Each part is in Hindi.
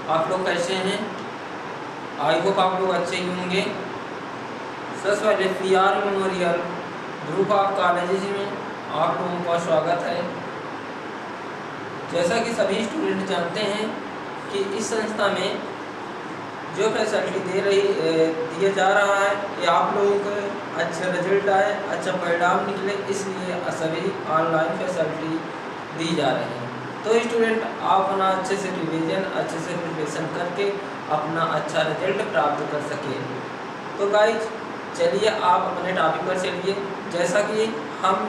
आप लोग कैसे हैं? आई होप आप लोग अच्छे ही होंगे। सबसे पहले PR memorial group of colleges में आप लोगों का स्वागत है। जैसा कि सभी स्टूडेंट जानते हैं कि इस संस्था में जो फैसिलिटी दिया जा रहा है कि आप लोगों को अच्छा रिजल्ट आए, अच्छा परिणाम निकले, इसलिए सभी ऑनलाइन फैसिलिटी दी जा रही है। तो स्टूडेंट आप अपना अच्छे से रिवीजन, अच्छे से प्रिपरेशन करके अपना अच्छा रिजल्ट प्राप्त कर सके। तो गाइज चलिए आप अपने टॉपिक पर चलिए। जैसा कि हम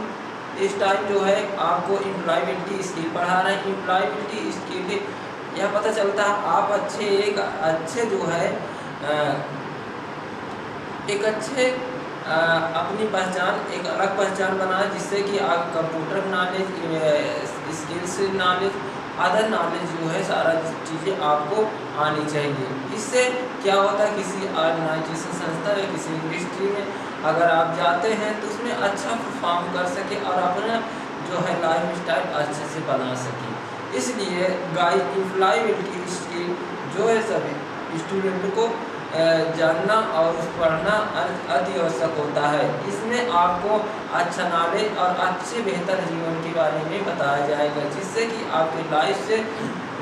इस टाइम जो है आपको एम्प्लॉयबिलिटी स्किल पढ़ा रहे हैं। एम्प्लॉयबिलिटी स्किल यह पता चलता है आप एक अच्छे जो है एक अच्छे अपनी पहचान, एक अलग पहचान बनाए, जिससे कि आप computer knowledge, skills knowledge, other knowledge जो है सारा चीज़ें आपको आनी चाहिए। इससे क्या होता है, किसी ऑर्गेनाइजेशन संस्था या किसी इंडस्ट्री में अगर आप जाते हैं तो उसमें अच्छा परफॉर्म कर सके और अपना जो है लाइफ स्टाइल अच्छे से बना सके। इसलिए एम्प्लॉयबिलिटी स्किल जो है सभी स्टूडेंट को जानना और पढ़ना अति आवश्यक होता है। इसमें आपको अच्छा नॉलेज और अच्छे बेहतर जीवन के बारे में बताया जाएगा, जिससे कि आपकी लाइफ से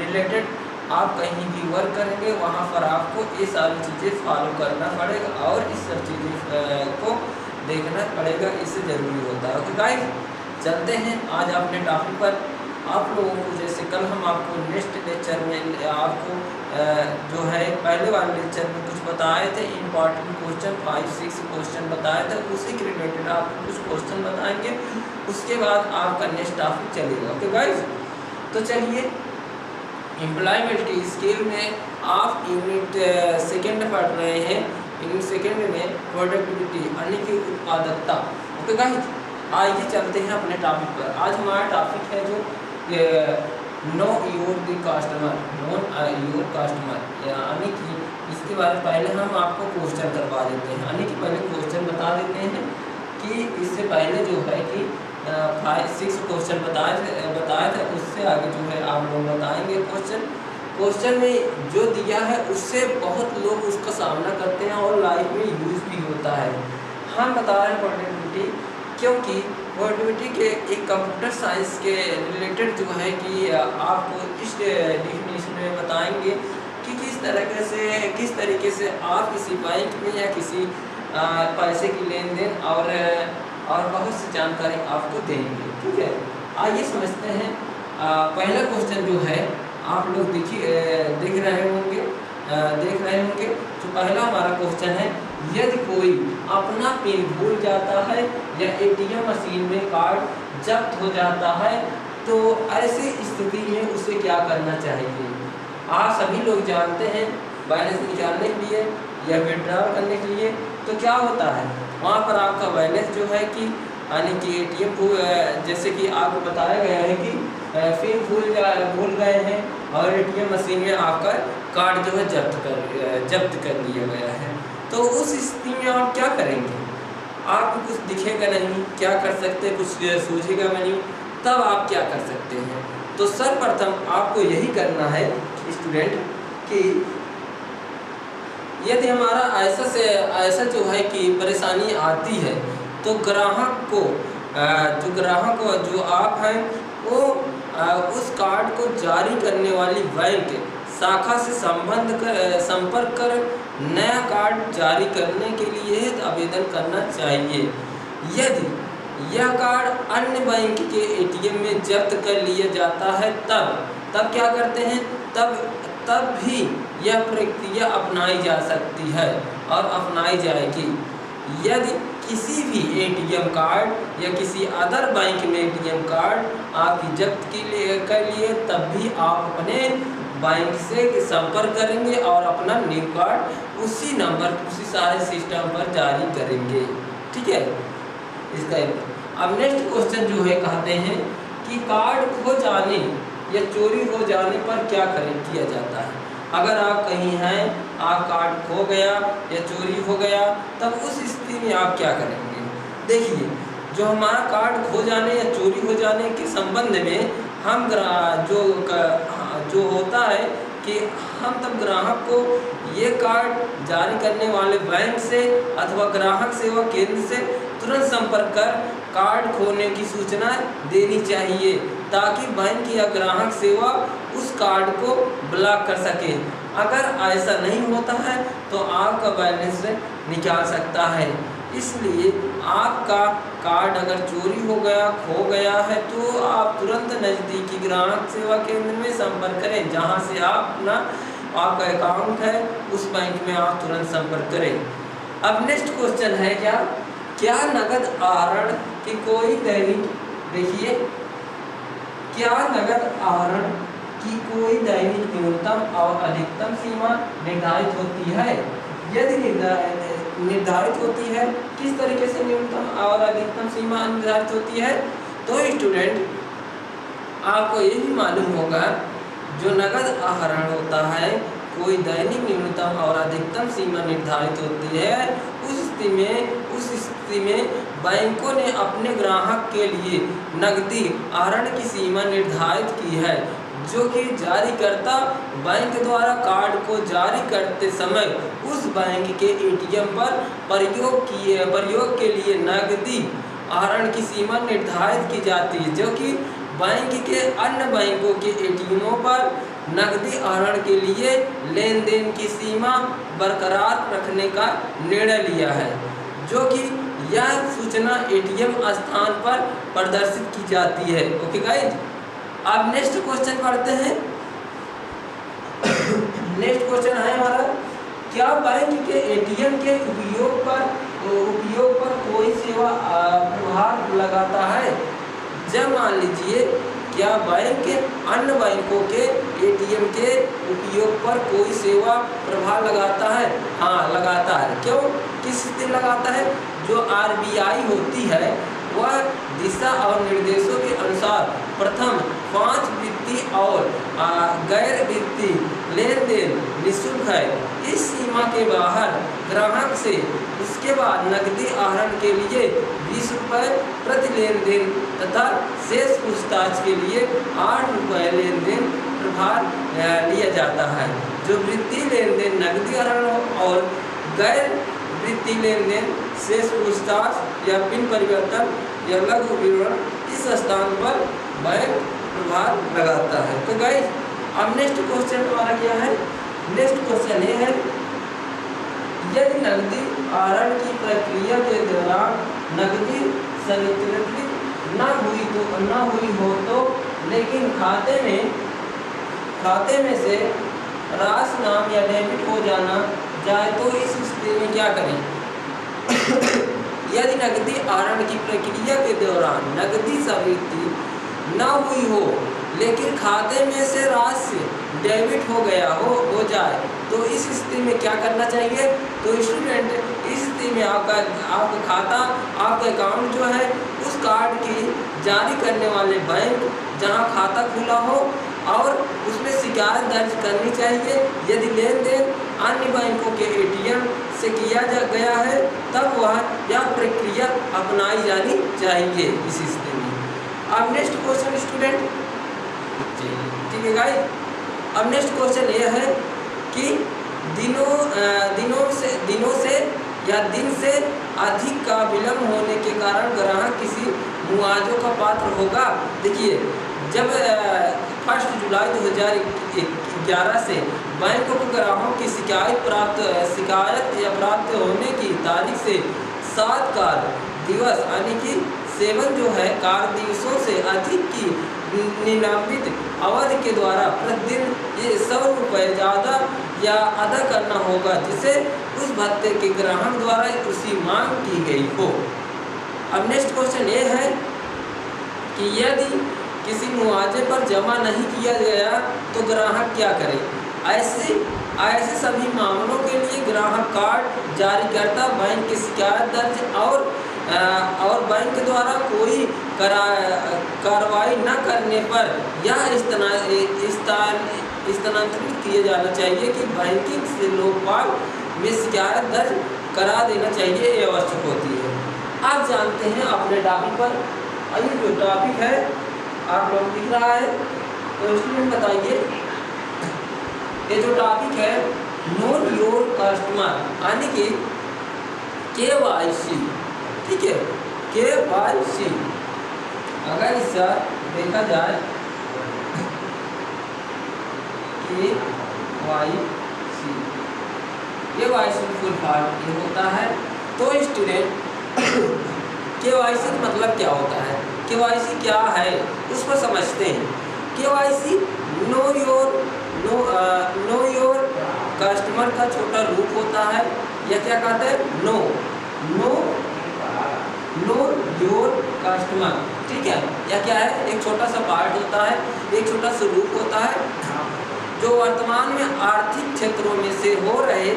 रिलेटेड आप कहीं भी वर्क करेंगे वहाँ पर आपको ये सारी चीज़ें फॉलो करना पड़ेगा और इस सब चीज़ें को देखना पड़ेगा। इससे ज़रूरी होता है। ओके गाइस, चलते हैं आज अपने टॉपिक पर। आप लोगों को जैसे कल हम आपको नेक्स्ट लेक्चर में आपको जो है पहले वाले लेक्चर में कुछ बताए थे, इम्पॉर्टेंट क्वेश्चन 5-6 क्वेश्चन बताए थे, उसी के रिलेटेड आपको कुछ क्वेश्चन बताएंगे। उसके बाद आपका नेक्स्ट टॉपिक चलेगा। ओके गाइस, तो चलिए एम्प्लॉयबिलिटी स्किल में आप यूनिट सेकेंड पढ़ रहे हैं। यूनिट सेकेंड में प्रोडक्टिविटी यानी कि उत्पादकता। ओके गाइस, आइए चलते हैं अपने टॉपिक पर। आज हमारा टॉपिक है जो know your the customer, known your customer, यानी कि इसके बारे पहले हम आपको क्वेश्चन करवा देते हैं, यानी कि पहले क्वेश्चन बता देते हैं कि इससे पहले जो है कि 5-6 क्वेश्चन बताए थे, उससे आगे जो है आप लोग बताएंगे क्वेश्चन में जो दिया है उससे बहुत लोग उसका सामना करते हैं और लाइफ में यूज भी होता है। हम बता रहे हैं प्रोडक्टिविटी, क्योंकि प्रोडक्टिविटी के एक कंप्यूटर साइंस के रिलेटेड जो है कि आपको इस डिफिनेशन में बताएंगे कि किस तरीके से आप किसी बैंक में या किसी पैसे की लेन देन और बहुत सी जानकारी आपको देंगे। ठीक है, आइए समझते हैं। पहला क्वेश्चन जो है आप लोग देख रहे होंगे। जो पहला हमारा क्वेश्चन है, यदि कोई अपना पिन भूल जाता है या ATM मशीन में कार्ड जब्त हो जाता है तो ऐसी स्थिति में उसे क्या करना चाहिए? आप सभी लोग जानते हैं बैलेंस निकालने के लिए या विड्रॉल करने के लिए तो क्या होता है, वहाँ पर आपका बैलेंस जो है कि यानी कि ATM को जैसे कि आपको बताया गया है कि पिन भूल गए हैं और ATM मशीन में आपका कार्ड जो है जब्त कर लिया गया है, तो उस स्थिति में आप क्या करेंगे? आपको कुछ दिखेगा नहीं, क्या कर सकते, कुछ सूझेगा नहीं, तब आप क्या कर सकते हैं? तो सर्वप्रथम आपको यही करना है स्टूडेंट कि यदि हमारा ऐसा जो है कि परेशानी आती है तो ग्राहक को जो आप हैं वो उस कार्ड को जारी करने वाली बैंक शाखा से संपर्क कर नया कार्ड जारी करने के लिए आवेदन करना चाहिए। यदि यह कार्ड अन्य बैंक के ATM में जब्त कर लिया जाता है तब क्या करते हैं, तब भी यह प्रक्रिया अपनाई जा सकती है और अपनाई जाएगी। यदि किसी भी ATM कार्ड या किसी अदर बैंक में ATM कार्ड आपकी जब्त कर लिए तब भी आप अपने बैंक से संपर्क करेंगे और अपना न्यू कार्ड उसी नंबर उसी सारे सिस्टम पर जारी करेंगे। ठीक है, इसका अब नेक्स्ट क्वेश्चन जो है कहते हैं कि कार्ड खो जाने या चोरी हो जाने पर क्या किया जाता है। अगर आप कहीं हैं, आप कार्ड खो गया या चोरी हो गया, तब उस स्थिति में आप क्या करेंगे? देखिए, जो हमारा कार्ड खो जाने या चोरी हो जाने के संबंध में हम जो होता है कि हम तब ग्राहक को ये कार्ड जारी करने वाले बैंक से अथवा ग्राहक सेवा केंद्र से तुरंत संपर्क कर कार्ड खोने की सूचना देनी चाहिए, ताकि बैंक या ग्राहक सेवा उस कार्ड को ब्लॉक कर सके। अगर ऐसा नहीं होता है तो आपका बैलेंस निकाल सकता है। इसलिए आपका कार्ड अगर चोरी हो गया, खो गया है, तो आप तुरंत नज़दीकी ग्राहक सेवा केंद्र में संपर्क करें, जहां से आपका अकाउंट है उस बैंक में आप तुरंत संपर्क करें। अब नेक्स्ट क्वेश्चन है क्या नगद आहरण की कोई दैनिक, देखिए, क्या नगद आहरण की कोई दैनिक न्यूनतम और अधिकतम सीमा निर्धारित होती है? यदि निर्धारित होती है, किस तरीके से न्यूनतम और अधिकतम सीमा निर्धारित होती है? तो स्टूडेंट, आपको ये भी मालूम होगा, जो नगद आहरण होता है कोई दैनिक न्यूनतम और अधिकतम सीमा निर्धारित होती है। उस स्थिति में बैंकों ने अपने ग्राहक के लिए नकदी आहरण की सीमा निर्धारित की है, जो कि जारीकर्ता बैंक द्वारा कार्ड को जारी करते समय उस बैंक के एटीएम पर प्रयोग के लिए नकदी आहरण की सीमा निर्धारित की जाती है, जो कि बैंक के अन्य बैंकों के एटीएमों पर नकदी आहरण के लिए लेन देन की सीमा बरकरार रखने का निर्णय लिया है, जो कि यह सूचना एटीएम स्थान पर प्रदर्शित की जाती है। ओके गाइज, अब नेक्स्ट क्वेश्चन पढ़ते हैं। नेक्स्ट क्वेश्चन है हमारा, क्या बैंक के एटीएम के उपयोग पर कोई सेवा प्रभार लगाता है? जब मान लीजिए, क्या बैंक अन्य बैंकों के एटीएम के उपयोग पर कोई सेवा प्रभार लगाता है? हाँ, लगाता है। क्यों, किस स्थिति लगाता है? जो आरबीआई होती है वह दिशा और निर्देशों के अनुसार प्रथम 5 वित्तीय और गैर वित्तीय लेन देन निःशुल्क है। इस सीमा के बाहर ग्राहक से उसके बाद नकदी आहरण के लिए 20 रुपये प्रति लेन देन तथा शेष पूछताछ के लिए 8 रुपये लेन देन प्रभार लिया जाता है। जो वित्तीय लेन देन नकदी आहरण और गैर वित्तीय लेन देन शेष पूछताछ या पिन परिवर्तन या लघु विवरण इस स्थान पर बैंक प्रभार लगाता है। तो गाइस, अब नेक्स्ट क्वेश्चन हमारा क्या है? नेक्स्ट क्वेश्चन ये है, यदि नकदी आहरण की प्रक्रिया के दौरान नकदी संचित न हुई हो तो, लेकिन खाते में से राशि नाम या डेबिट हो जाना जाए तो इस स्थिति में क्या करें? यदि नकदी आहरण की प्रक्रिया के दौरान नकदी स्वीकृति न हुई हो, लेकिन खाते में से राशि डेबिट हो जाए तो इस स्थिति में क्या करना चाहिए? तो स्टूडेंट, इस स्थिति में आपका खाता, आपका अकाउंट जो है उस कार्ड की जारी करने वाले बैंक जहां खाता खुला हो और उसमें शिकायत दर्ज करनी चाहिए। यदि लेन देन अन्य बैंकों के एटीएम से किया गया है, तब यह प्रक्रिया अपनाई जानी चाहिए इस स्थिति में। अब नेक्स्ट क्वेश्चन स्टूडेंट, ठीक है गाइस, अब नेक्स्ट क्वेश्चन ये है कि दिन से अधिक का विलंब होने के कारण ग्राहक किसी मुआवजे का पात्र होगा। देखिए, जब 1 जुलाई 2011 से बैंकों को ग्राहकों की शिकायत या प्राप्त होने की तारीख से 7 कार्य दिवस यानी कि 7 जो है कार्य दिवसों से अधिक की निलंबित अवधि के द्वारा प्रतिदिन ये 100 रुपये ज़्यादा या अदा करना होगा, जिसे उस भत्ते के ग्राहक द्वारा उसी मांग की गई हो। अब नेक्स्ट क्वेश्चन ये है कि यदि किसी मुआवजे पर जमा नहीं किया गया तो ग्राहक क्या करे? ऐसे सभी मामलों के लिए ग्राहक कार्ड जारीकर्ता बैंक की शिकायत दर्ज और बैंक द्वारा कोई कार्रवाई न करने पर यह स्थानांतरित किया जाना चाहिए कि बैंकिंग से लोकपाल में शिकायत दर्ज करा देना चाहिए, ये आवश्यक होती है। आप जानते हैं अपने टॉपिक पर, ये जो टॉपिक है आप लोग दिख रहा है, तो स्टूडेंट बताइए ये जो टॉपिक है नोन योर कस्टमर यानी कि KYC, ठीक है, KYC। अगर इसका देखा जाए KYC फुल फॉर्म ये होता है। तो स्टूडेंट KYC का मतलब क्या होता है, KYC क्या है उसको समझते हैं। KYC नो योर कस्टमर का छोटा रूप होता है, या क्या कहते हैं नो योर कस्टमर, ठीक है, या क्या है एक छोटा सा पार्ट होता है, एक छोटा सा रूप होता है जो वर्तमान में आर्थिक क्षेत्रों में से हो रहे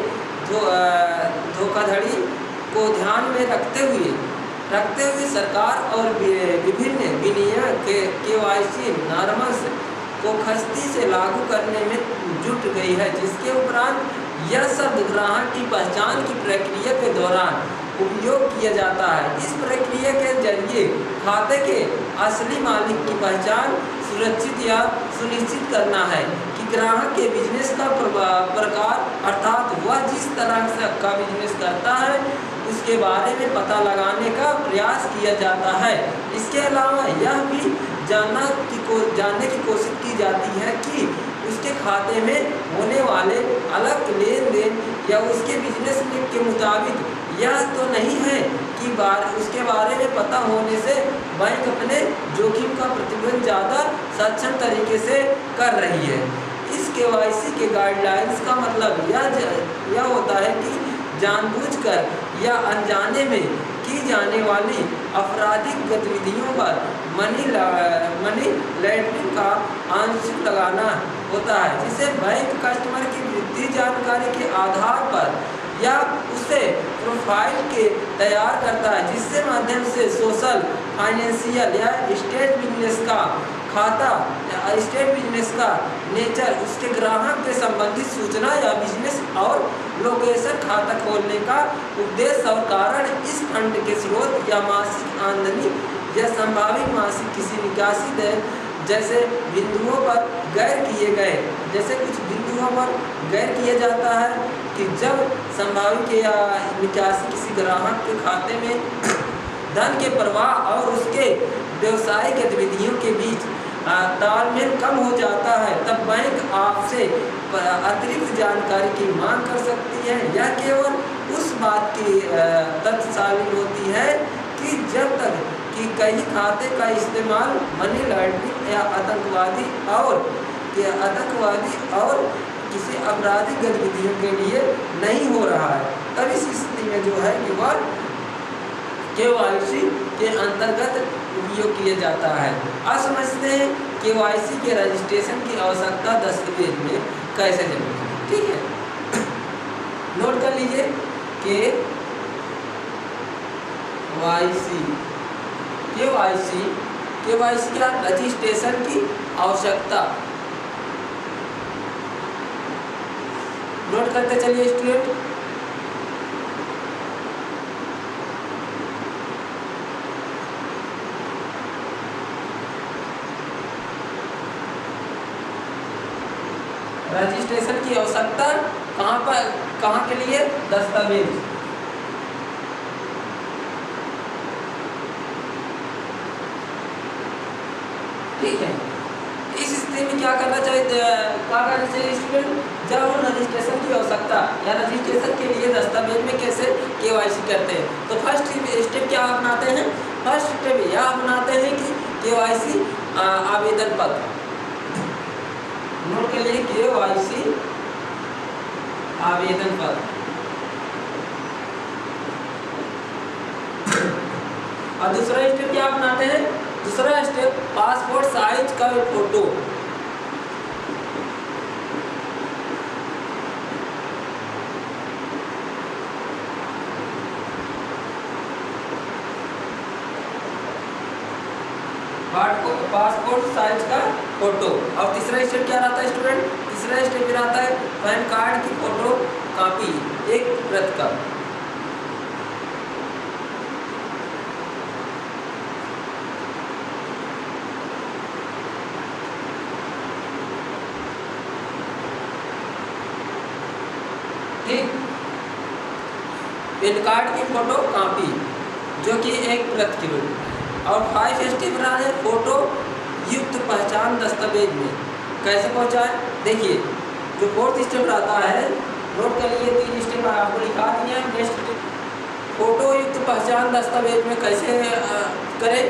धोखाधड़ी को ध्यान में रखते हुए सरकार और विभिन्न विनियम के KYC नॉर्म्स को सख्ती से लागू करने में जुट गई है, जिसके उपरांत यह शब्द ग्राहक की पहचान की प्रक्रिया के दौरान उपयोग किया जाता है। इस प्रक्रिया के जरिए खाते के असली मालिक की पहचान सुरक्षित या सुनिश्चित करना है कि ग्राहक के बिजनेस का प्रकार अर्थात वह जिस तरह से का बिजनेस करता है उसके बारे में पता लगाने का प्रयास किया जाता है। इसके अलावा यह भी जानने की कोशिश की जाती है कि उसके खाते में होने वाले अलग लेन देन या उसके बिजनेस के मुताबिक यह तो नहीं है कि उसके बारे में पता होने से बैंक अपने जोखिम का प्रतिबंध ज़्यादा सक्षम तरीके से कर रही है। इस KYC के गाइडलाइंस का मतलब यह होता है कि जानबूझकर या अनजाने में की जाने वाली आपराधिक गतिविधियों पर मनी लॉन्ड्रिंग का आंशिक लगाना होता है, जिसे बैंक कस्टमर की वित्तीय जानकारी के आधार पर या उसे प्रोफाइल के तैयार करता है, जिससे माध्यम से सोशल फाइनेंशियल या स्टेट बिजनेस का खाता या स्टेट बिजनेस का नेचर, उसके ग्राहक के संबंधित सूचना या बिजनेस और लोकेशन खाता खोलने का उद्देश्य और कारण, इस फंड के स्रोत या मासिक आमदनी या संभावित मासिक किसी निकासी दर जैसे बिंदुओं पर गैर किए गए, जैसे कुछ बिंदुओं पर गैर किया जाता है कि जब संभावित या निकासी किसी ग्राहक के खाते में धन के प्रवाह और उसके व्यवसायिक गतिविधियों के बीच तालमेल कम हो जाता है, तब बैंक आपसे अतिरिक्त जानकारी की मांग कर सकती है। यह केवल उस बात की तथ्य शामिल होती है कि जब तक कि कई खाते का इस्तेमाल मनी लॉन्ड्रिंग या आतंकवादी और किसी आपराधिक गतिविधियों के लिए नहीं हो रहा है, तब इस स्थिति में जो है कि वह KYC के अंतर्गत उपयोग किया जाता है। अब समझते हैं KYC के रजिस्ट्रेशन की आवश्यकता दस्तावेज में कैसे जरूरी है, ठीक है। नोट कर लीजिए KYC क्या रजिस्ट्रेशन की आवश्यकता। नोट करते चलिए स्टूडेंट। रजिस्ट्रेशन की आवश्यकता कहाँ के लिए, दस्तावेज। ठीक है, इस स्थिति में क्या करना चाहिए स्टूडेंट, जब हम रजिस्ट्रेशन की आवश्यकता या रजिस्ट्रेशन के लिए दस्तावेज में कैसे KYC करते हैं, तो फर्स्ट स्टेप क्या अपनाते हैं, फर्स्ट स्टेप यह अपनाते हैं कि KYC आवेदन पत्र। नोट के लिए KYC आवेदन पत्र। और दूसरा स्टेप क्या अपनाते हैं, दूसरा स्टेप पासपोर्ट साइज का फोटो। पासपोर्ट साइज का फोटो। और तीसरा स्टेप क्या रहता है स्टूडेंट, तीसरा स्टेप रहता है पैन कार्ड की फोटो कॉपी एक प्रत का। पैन कार्ड की फ़ोटो कॉपी जो कि 1 प्रति किलो, और 5 स्टेप रहा है फ़ोटो युक्त पहचान दस्तावेज में कैसे पहुँचाएँ। देखिए जो 4th स्टेप रहता है, नोट कर लिए 3 स्टेप आपको लिखा दिया है। नेक्स्ट फ़ोटो युक्त पहचान दस्तावेज में कैसे करें।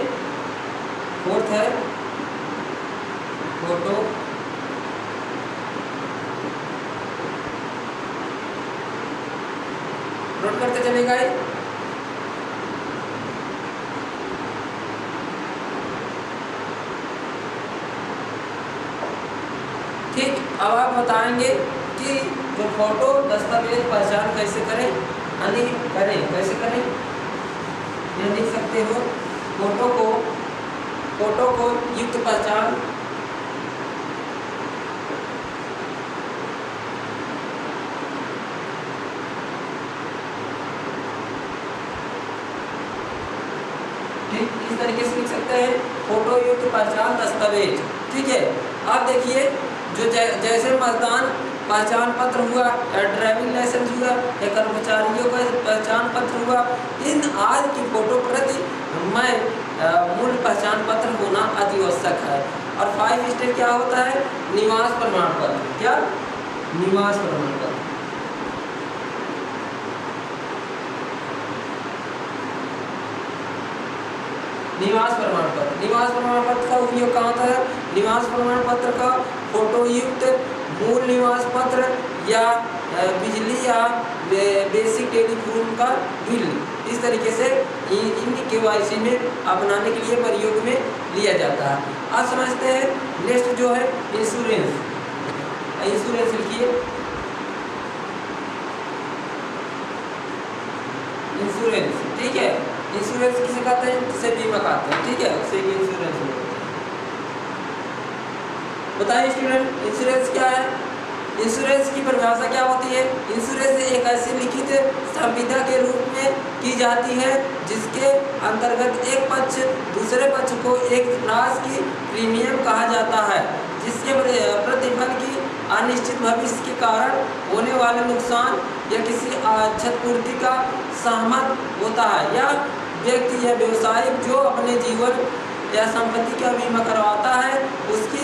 4th है फ़ोटो नोट करते चलेगा। ठीक, अब आप बताएंगे कि जो फोटो दस्तावेज पहचान कैसे करें, यानी कैसे करें। ये लिख सकते हो फोटो को युक्त पहचान इस तरीके से लिख सकते हैं, फोटो युक्त पहचान दस्तावेज। ठीक है, अब देखिए जो जैसे मतदान पहचान पत्र हुआ या ड्राइविंग लाइसेंस हुआ या कर्मचारियों का पहचान पत्र हुआ, इन आज की फोटो प्रति में मूल पहचान पत्र होना अति आवश्यक है। और 5 स्टेप क्या होता है, निवास प्रमाण पत्र। क्या, निवास प्रमाण पत्र। निवास प्रमाण पत्र का उपयोग कहाँ होता है। निवास प्रमाण पत्र का फोटो युक्त मूल निवास पत्र या बिजली या बेसिक टेलीफोन का बिल, इस तरीके से इन KYC में अपनाने के लिए प्रयोग में लिया जाता है। अब समझते हैं नेक्स्ट जो है इंश्योरेंस। इंश्योरेंस लिखिए, इंश्योरेंस। ठीक है, इंश्योरेंस किसे कहते हैं, किसे बीमा कहते हैं। ठीक है, उसे इंश्योरेंस बोलते हैं। बताइए स्टूडेंट, इंश्योरेंस क्या है। इंश्योरेंस की परिभाषा क्या होती है। इंश्योरेंस एक ऐसी लिखित संविदा के रूप में की जाती है जिसके अंतर्गत एक पक्ष दूसरे पक्ष को एक राशि की प्रीमियम कहा जाता है, जिसके प्रतिफल की अनिश्चित भविष्य के कारण होने वाले नुकसान या किसी क्षतिपूर्ति का सहमत होता है। या व्यक्ति या व्यवसाय जो अपने जीवन या संपत्ति का बीमा करवाता है उसकी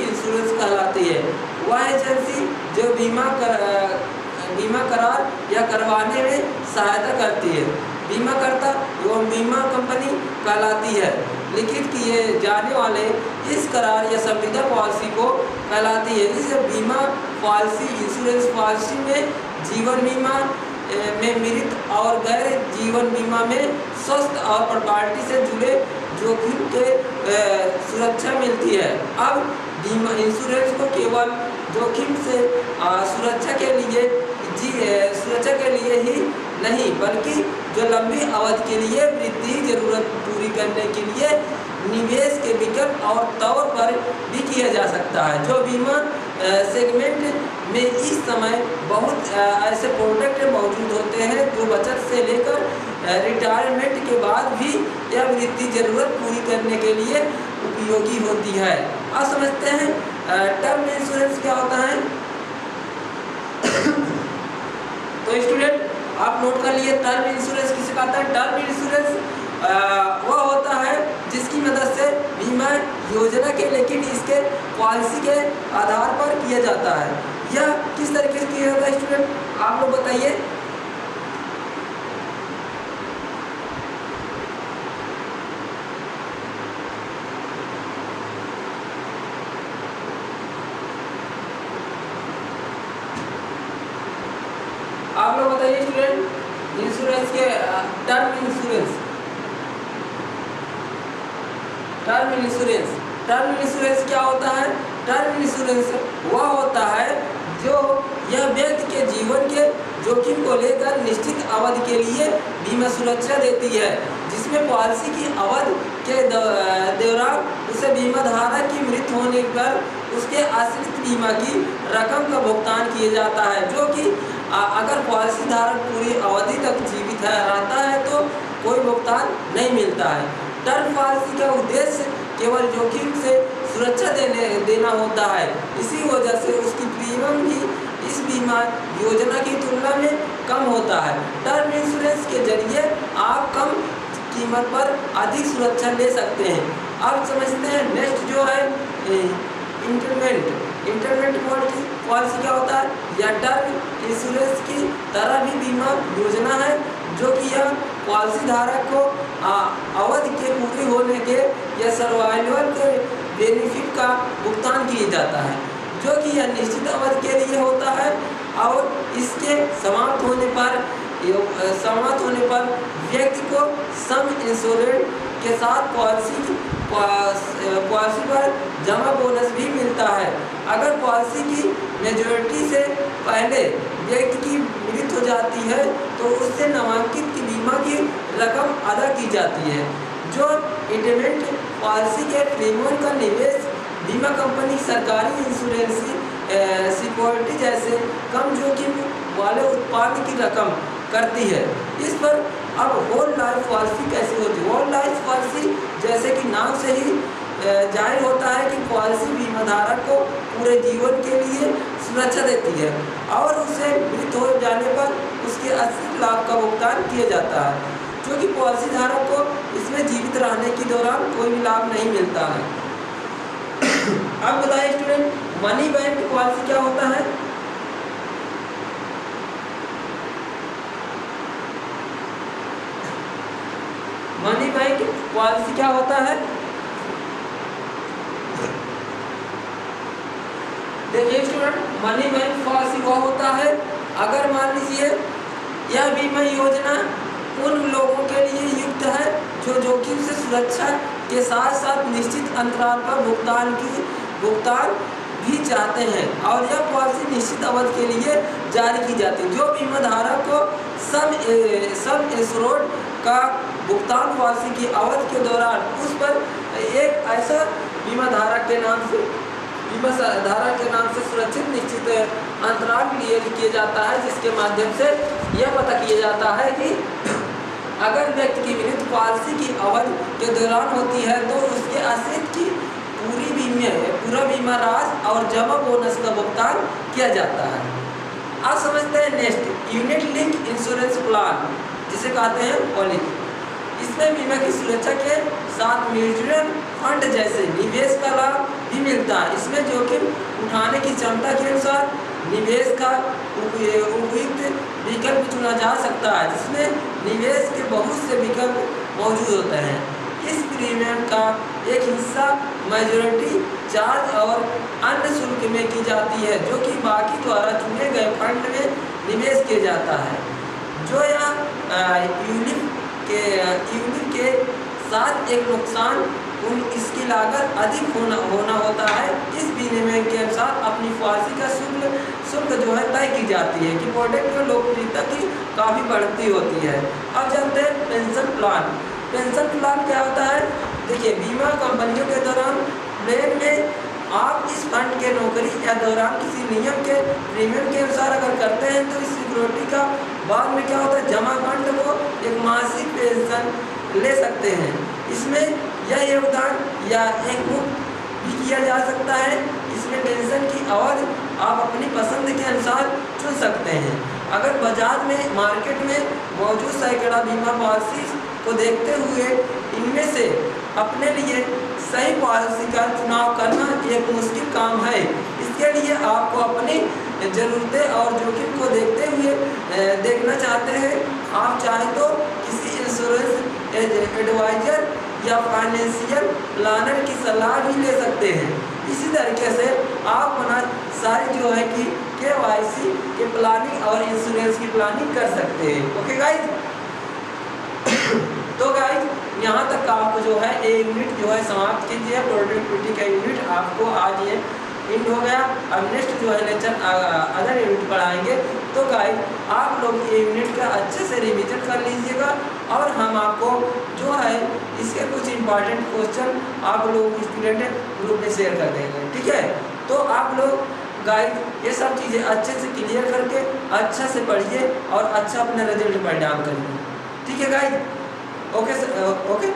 इंश्योरेंस कहलाती है। वह एजेंसी जो बीमा करार या करवाने में सहायता करती है, बीमाकर्ता एवं बीमा कंपनी कहलाती है। लिखित किए जाने वाले इस करार या संविदा पॉलिसी को कहलाती है। इस बीमा पॉलिसी इंश्योरेंस पॉलिसी में जीवन बीमा में मृत और गैर जीवन बीमा में स्वास्थ्य और प्रॉपर्टी से जुड़े जोखिम के सुरक्षा मिलती है। अब बीमा इंश्योरेंस को केवल जोखिम से सुरक्षा के लिए ही नहीं, बल्कि जो लंबी अवधि के लिए वृद्धि जरूरत पूरी करने के लिए निवेश के विकल्प और तौर पर भी किया जा सकता है। जो बीमा सेगमेंट में इस समय बहुत ऐसे प्रोडक्ट मौजूद होते हैं जो बचत से लेकर रिटायरमेंट के बाद भी यह वृद्धि जरूरत पूरी करने के लिए उपयोगी होती है। अब समझते हैं टर्म इंश्योरेंस क्या होता है। तो स्टूडेंट आप नोट कर लिए, टर्म इंश्योरेंस किसे कहता है। टर्म इंश्योरेंस वह होता है जिसकी मदद से बीमा योजना के लेकिन इसके पॉलिसी के आधार पर किया जाता है। यह किस तरीके से किया जाता है स्टूडेंट, आप लोग बताइए। आप लोग बताइए स्टूडेंट, इंश्योरेंस के टर्म इंश्योरेंस क्या होता है। टर्म इंश्योरेंस वह होता है जो यह व्यक्ति के जीवन के जोखिम को लेकर निश्चित अवधि के लिए बीमा सुरक्षा देती है, जिसमें पॉलिसी की अवधि के दौरान उसे बीमा धारक की मृत्यु होने पर उसके आश्रित बीमा की रकम का भुगतान किया जाता है, जो कि अगर पॉलिसी धारक पूरी अवधि तक जीवित रहता है तो कोई भुगतान नहीं मिलता है। टर्म पॉलिसी का उद्देश्य केवल जोखिम से सुरक्षा देना होता है। इसी वजह से उसकी प्रीमियम भी इस बीमा योजना की तुलना में कम होता है। टर्म इंश्योरेंस के जरिए आप कम कीमत पर अधिक सुरक्षा ले सकते हैं। अब समझते हैं नेक्स्ट जो है इंटरमेंट पॉलिसी क्या होता है। यह टर्म इंश्योरेंस की तरह भी बीमा योजना है, जो कि यह पॉलिसी धारक को अवधि के पूरे होने के या सर्वाइवल के बेनिफिट का भुगतान किया जाता है, जो कि यह निश्चित अवधि के लिए होता है और इसके समाप्त होने पर व्यक्ति को सम इंश्योरेंस के साथ पॉलिसी पर जमा बोनस भी मिलता है। अगर पॉलिसी की मेजोरिटी से पहले व्यक्ति की मृत्यु हो जाती है तो उससे नामांकित की बीमा की रकम अदा की जाती है। जो इंटरमेंट पॉलिसी के प्रीमियम का निवेश बीमा कंपनी सरकारी इंश्योरेंस सिक्योरिटी जैसे कम जोखिम वाले उत्पाद की रकम करती है। इस पर अब होल लाइफ पॉलिसी कैसे होती है। होल लाइफ पॉलिसी जैसे कि नाम से ही जाहिर होता है कि पॉलिसी बीमा धारक को पूरे जीवन के लिए सुरक्षा देती है और उसे मृत्यु हो जाने पर उसके अतिरिक्त लाभ का भुगतान किया जाता है, जो कि पॉलिसी धारक को इसमें जीवित रहने के दौरान कोई भी लाभ नहीं मिलता है। अब बताइए स्टूडेंट, मनी बैंक पॉलिसी क्या होता है। मनी बैंक पॉलिसी क्या होता है। देखिए स्टूडेंट, मनी बैंक पॉलिसी वो होता है अगर मान लीजिए यह बीमा योजना उन लोगों के लिए युक्त है जो जोखिम से सुरक्षा के साथ साथ निश्चित अंतराल पर भुगतान भी चाहते हैं और यह पॉलिसी निश्चित अवधि के लिए जारी की जाती है। जो बीमा धारक को सम इंश्योर्ड का भुगतान पॉलिसी की अवधि के दौरान उस पर एक ऐसा बीमा धारक के नाम से सुरक्षित निश्चित अंतराल किया जाता है, जिसके माध्यम से यह पता किया जाता है कि अगर व्यक्ति की मृत्यु पॉलिसी की अवधि के दौरान होती है तो उसके अतिरिक्त की पूरा बीमा राशि और जमा बोनस का भुगतान किया जाता है। आप समझते हैं next unit link insurance plan, जिसे कहते हैं पॉलिसी। इसमें बीमा की सुरक्षा के साथ म्यूचुअल फंड जैसे निवेश का लाभ भी मिलता है। इसमें जोखिम उठाने की क्षमता के अनुसार निवेश का उपयुक्त विकल्प चुना जा सकता है, जिसमें निवेश के बहुत से विकल्प मौजूद होते हैं। इस प्रीमियम का एक हिस्सा मेजॉरिटी चार्ज और अन्य शुल्क में की जाती है, जो कि बाकी द्वारा चुने गए फंड में निवेश किया जाता है। जो यहाँ यूनिट के साथ एक नुकसान इसकी लागत अधिक होना होता है। इस विनिमय के अनुसार अपनी पॉलिसी का शुल्क जो है तय की जाती है कि प्रोडक्ट में लोकप्रियता की काफ़ी बढ़ती होती है। अब जानते हैं पेंशन प्लान। पेंशन प्लान क्या होता है। देखिए, बीमा कंपनियों के दौरान प्लान में आप इस फंड के नौकरी या दौरान किसी नियम के प्रीमियम के अनुसार अगर करते हैं तो इस सिक्योरिटी का बाद में क्या होता है, जमा फंड को एक मासिक पेंशन ले सकते हैं। इसमें यह योगदान या एक मुफ्त भी किया जा सकता है। इसमें पेंशन की अवधि आप अपनी पसंद के अनुसार चुन सकते हैं। अगर बाजार में मार्केट में मौजूद सैकड़ा बीमा पॉलिसी को देखते हुए इनमें से अपने लिए सही पॉलिसी का चुनाव करना एक मुश्किल काम है। इसके लिए आपको अपनी ज़रूरतें और जोखिम को देखते हुए देखना चाहते हैं। आप चाहें तो किसी इंश्योरेंस एडवाइजर या फाइनेंशियल प्लानर की सलाह भी ले सकते हैं। इसी तरीके से आप अपना सारी जो है कि KYC की प्लानिंग और इंश्योरेंस की प्लानिंग कर सकते हैं। ओके गाइज, तो गाइज यहाँ तक आपको जो है एक यूनिट जो है समाप्त कीजिए। प्रोडक्टिविटी का यूनिट आपको आज ये एंड हो गया। अब नेक्स्ट जो है लेक्चर अदर यूनिट पढ़ाएंगे। तो गाइज आप लोग ये यूनिट का अच्छे से रिवीजन कर लीजिएगा और हम आपको जो है इसके कुछ इंपॉर्टेंट क्वेश्चन आप लोग स्टूडेंट ग्रुप में शेयर कर देंगे। ठीक है, तो आप लोग गाइज ये सब चीज़ें अच्छे से क्लियर करके अच्छा से पढ़िए और अच्छा अपना रिजल्ट परिणाम करिए। ठीक है गाइज, ओके।